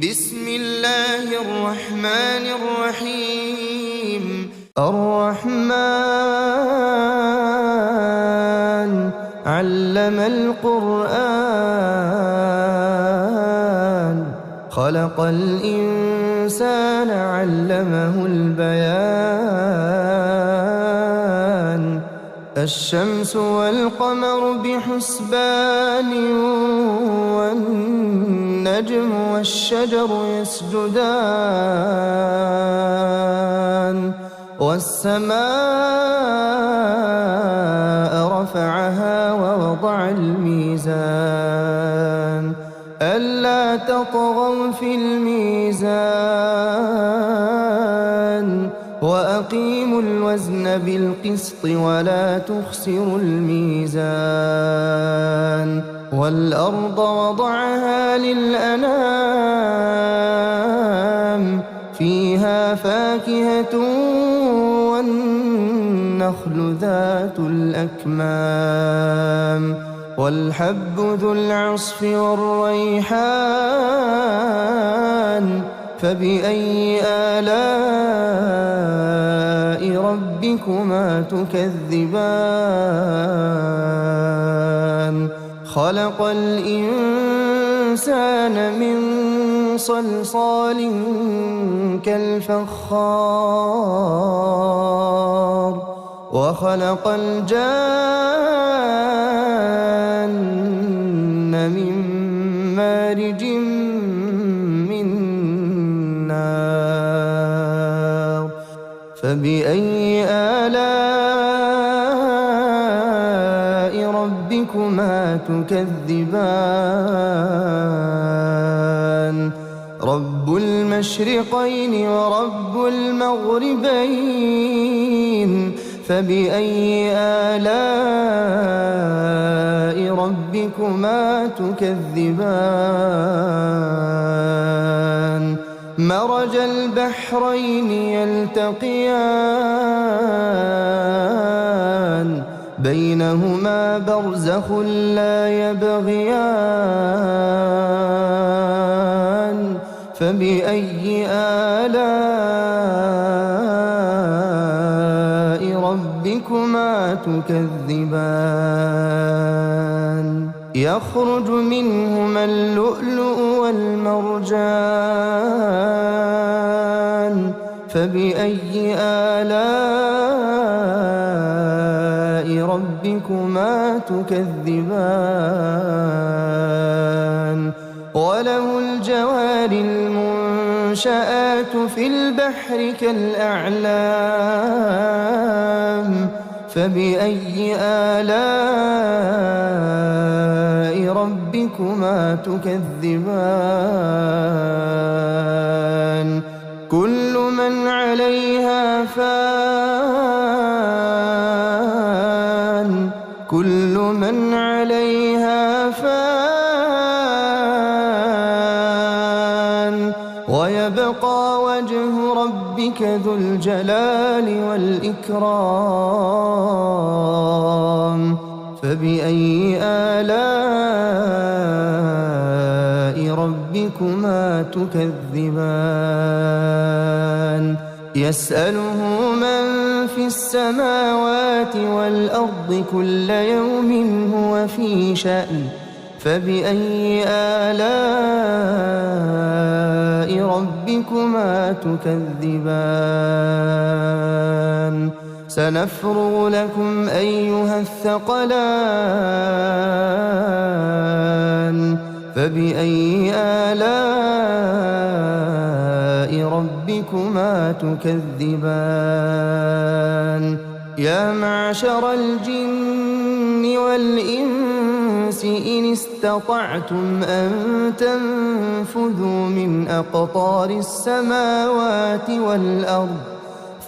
بسم الله الرحمن الرحيم الرحمن علم القرآن خلق الإنسان علمه البيان الشمس والقمر بحسبان والنجم والشجر يسجدان والسماء رفعها ووضع الميزان ألا تطغوا في الميزان وأقيموا الوزن بالقسط ولا تخسروا الميزان والأرض وضعها للأنام فيها فاكهة والنخل ذات الأكمام والحب ذو العصف والريحان فبأي آلاء ربكما تكذبان خلق الإنسان من صلصال كالفخار وخلق الجان من مارج من نار فبأي آلاء ربكما تكذبان رب المشرقين ورب المغربين فبأي آلاء ربكما تكذبان مرج البحرين يلتقيان بينهما برزخ لا يبغيان فبأي آلاء ربكما تكذبان يخرج منهما اللؤلؤ والمرجان فبأي آلاء ربكما تكذبان وله الجوار المنشآت في البحر كالأعلام فبأي آلاء ربكما تكذبان كل من عليها فان كل من عليها فان ويبقى وجه ربك ذو الجلال والإكرام فبأي آلاء ربكما تكذبان يسأله من في السماوات والأرض كل يوم هو في شأن فبأي آلاء ربكما تكذبان سنفرغ لكم أيها الثقلان فبأي آلاء ربكما تكذبان يا معشر الجن والإنس إن استطعتم أن تنفذوا من أقطار السماوات والأرض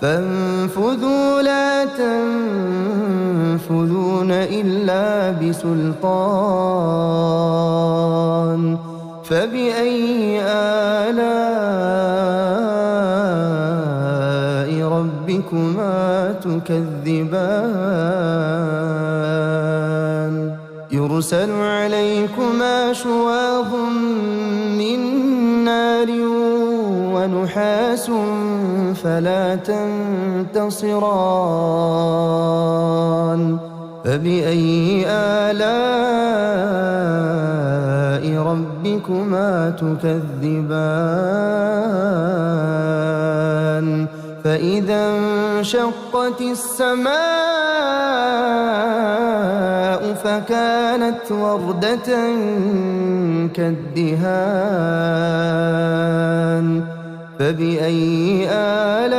فانفذوا لا تنفذون إلا بسلطان فبأي آلاء ربكما تكذبان يرسل عليكما شواظ من نار ونحاس فلا تنتصران فبأي آلاء ربكما تكذبان فإذا انشقت السماء فكانت وردة كالدهان فبأي آلاء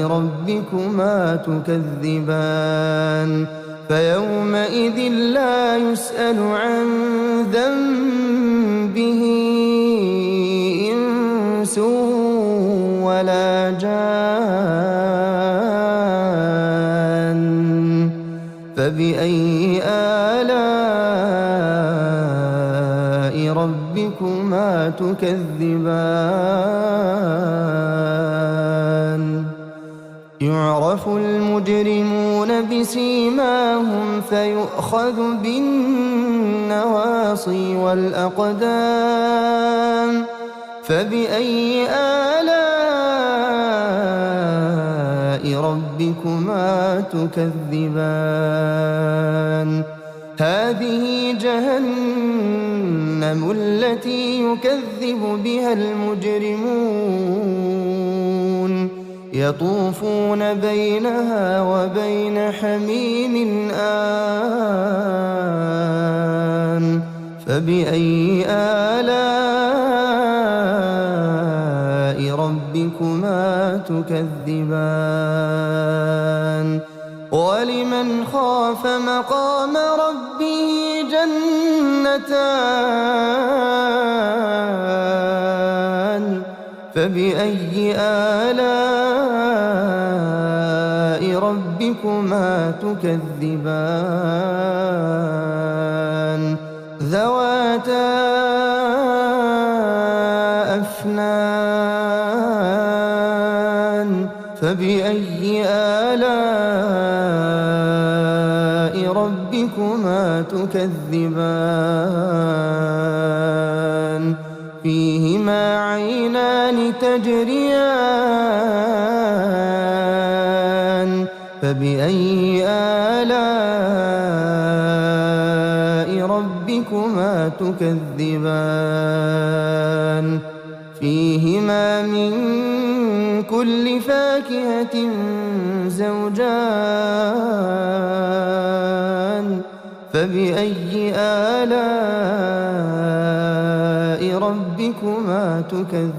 ربكما تكذبان فيومئذ لا يسأل عن ذنبه إنس ولا جان فبأي آلاء ربكما تكذبان يعرف المجرمون بسيماهم فيؤخذ بالنواصي والأقدام فبأي آلاء ربكما تكذبان هذه جهنم التي يكذب بها المجرمون يطوفون بينها وبين حميم آن فبأي آلاء ربكما تكذبان ولمن خاف مقام ربه جنتان فبأي آلاء ربكما تكذبان ذواتا أفنان فبأي آلاء ربكما تكذبان فيهما عينان تجريان فبأي آلاء ربكما تكذبان فيهما من كل فاكهة زوجان فبأي آلاء ربكما تكذبان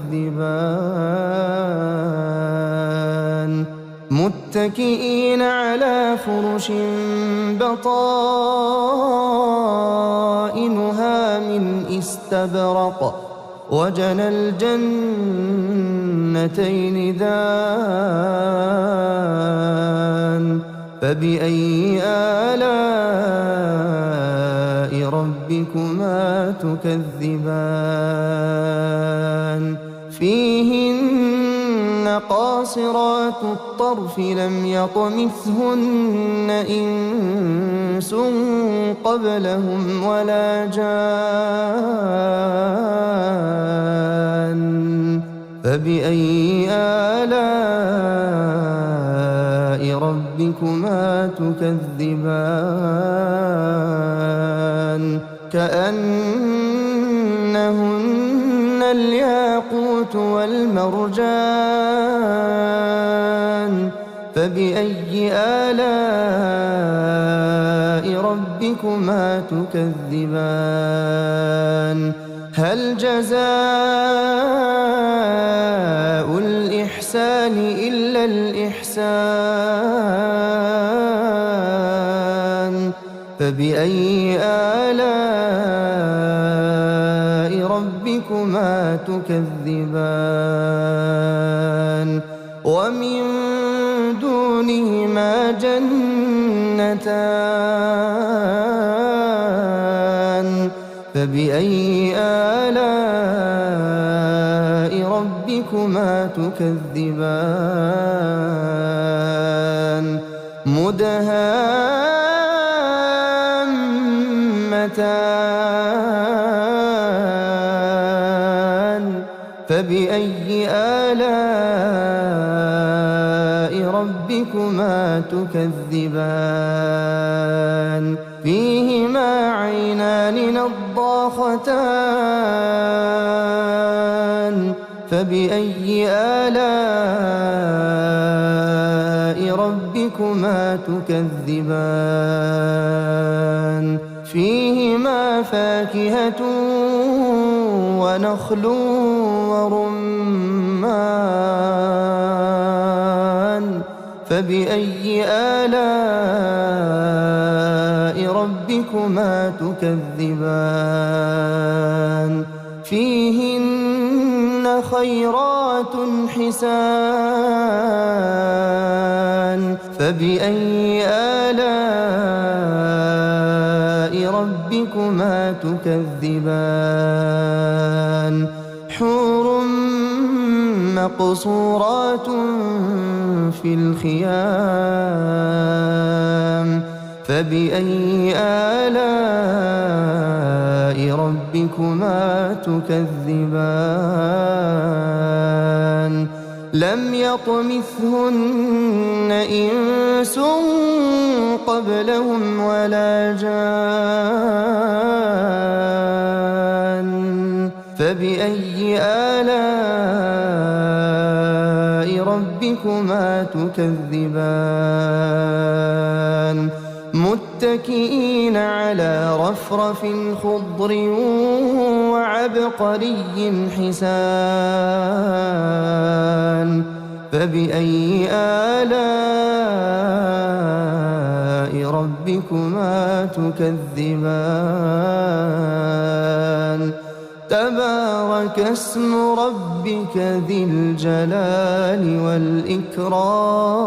متكئين على فرش بطائنها من استبرق وجنى الجنتين دان فبأي آلاء ربكما تكذبان فيهن قاصرات الطرف لم يطمثهن إنس قبلهم ولا جان فبأي آلاء ربكما تكذبان كأنهن الياقوت والمرجان فبأي آلاء ربكما تكذبان هل جزاء الإحسان إلا الإحسان فبأي آلاء ربكما تكذبان ومن دونهما جنتان فبأي آلاء ربكما تكذبان مدهامتان فبأي آلاء ربكما تكذبان فيهما عينان نضاختان فبأي آلاء ربكما تكذبان فيهما فاكهة ونخل ورمان فبأي آلاء ربكما تكذبان فيهن خيرات حسان فبأي آلاء ربكما تكذبان حور مقصورات في الخيام فبأي آلاء ربكما تكذبان لم يطمثهن إنس قبلهم ولا جان فبأي آلاء ربكما تكذبان متكئين على رفرف خضر وعبقري حسان فبأي آلاء ربكما تكذبان تبارك اسم ربك ذي الجلال والإكرام